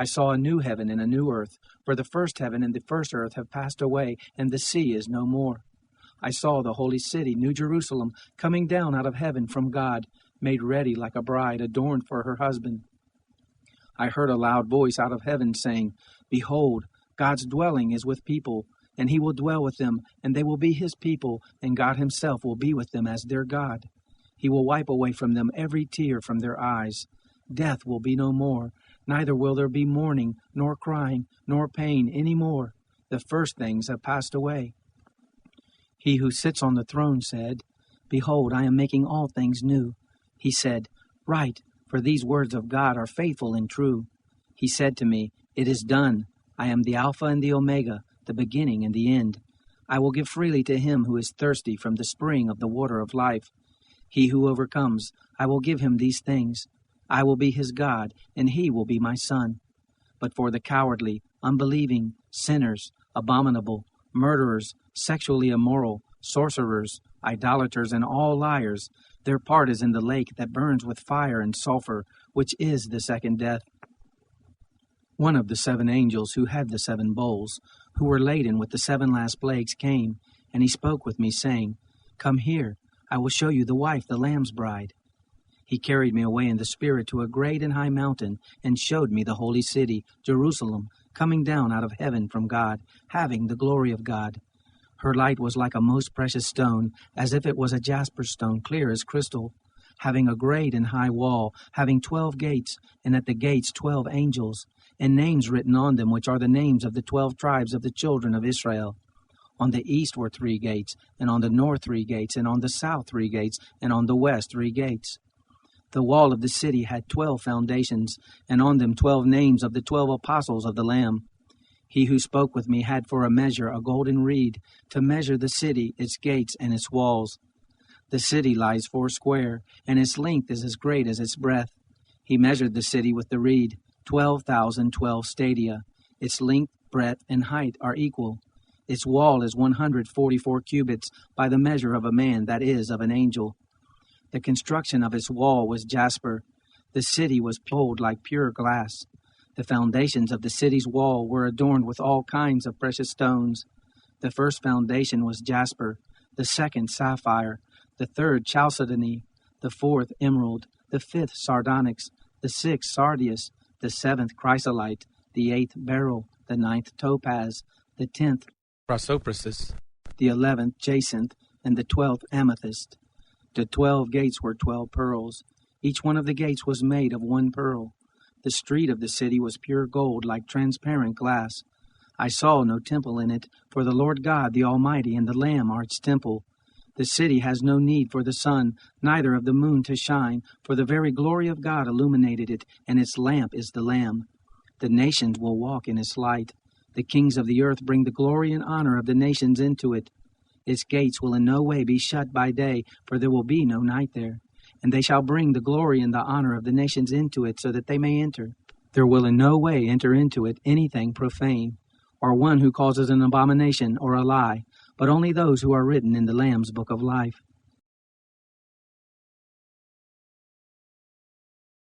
I saw a new heaven and a new earth, for the first heaven and the first earth have passed away, and the sea is no more. I saw the holy city, New Jerusalem, coming down out of heaven from God, made ready like a bride adorned for her husband. I heard a loud voice out of heaven saying, Behold, God's dwelling is with people, and he will dwell with them, and they will be his people, and God himself will be with them as their God. He will wipe away from them every tear from their eyes. Death will be no more, neither will there be mourning, nor crying, nor pain any more. The first things have passed away. He who sits on the throne said, Behold, I am making all things new. He said, Write, for these words of God are faithful and true. He said to me, It is done. I am the Alpha and the Omega, the beginning and the end. I will give freely to him who is thirsty from the spring of the water of life. He who overcomes, I will give him these things. I will be his God, and he will be my son. But for the cowardly, unbelieving, sinners, abominable, murderers, sexually immoral, sorcerers, idolaters, and all liars, their part is in the lake that burns with fire and sulfur, which is the second death. One of the 7 angels who had the 7 bowls, who were laden with the 7 last plagues, came, and he spoke with me, saying, Come here, I will show you the wife, the Lamb's bride. He carried me away in the Spirit to a great and high mountain, and showed me the holy city, Jerusalem, coming down out of heaven from God, having the glory of God. Her light was like a most precious stone, as if it was a jasper stone, clear as crystal, having a great and high wall, having 12 gates, and at the gates 12 angels, and names written on them, which are the names of the 12 tribes of the children of Israel. On the east were 3 gates, and on the north 3 gates, and on the south 3 gates, and on the west 3 gates. The wall of the city had 12 foundations, and on them 12 names of the 12 apostles of the Lamb. He who spoke with me had for a measure a golden reed, to measure the city, its gates, and its walls. The city lies 4 square, and its length is as great as its breadth. He measured the city with the reed, 12,012 stadia. Its length, breadth, and height are equal. Its wall is 144 cubits, by the measure of a man, that is, of an angel. The construction of its wall was jasper. The city was gold like pure glass. The foundations of the city's wall were adorned with all kinds of precious stones. The first foundation was jasper, the second sapphire, the third chalcedony, the fourth emerald, the fifth sardonyx, the sixth sardius, the 7th chrysolite, the 8th beryl, the 9th topaz, the 10th chrysoprasus, the 11th jacinth, and the 12th amethyst. The 12 gates were 12 pearls. Each one of the gates was made of 1 pearl. The street of the city was pure gold, like transparent glass. I saw no temple in it, for the Lord God, the Almighty, and the Lamb are its temple. The city has no need for the sun, neither of the moon to shine, for the very glory of God illuminated it, and its lamp is the Lamb. The nations will walk in its light. The kings of the earth bring the glory and honor of the nations into it. Its gates will in no way be shut by day, for there will be no night there. And they shall bring the glory and the honor of the nations into it, so that they may enter. There will in no way enter into it anything profane, or one who causes an abomination or a lie, but only those who are written in the Lamb's book of life.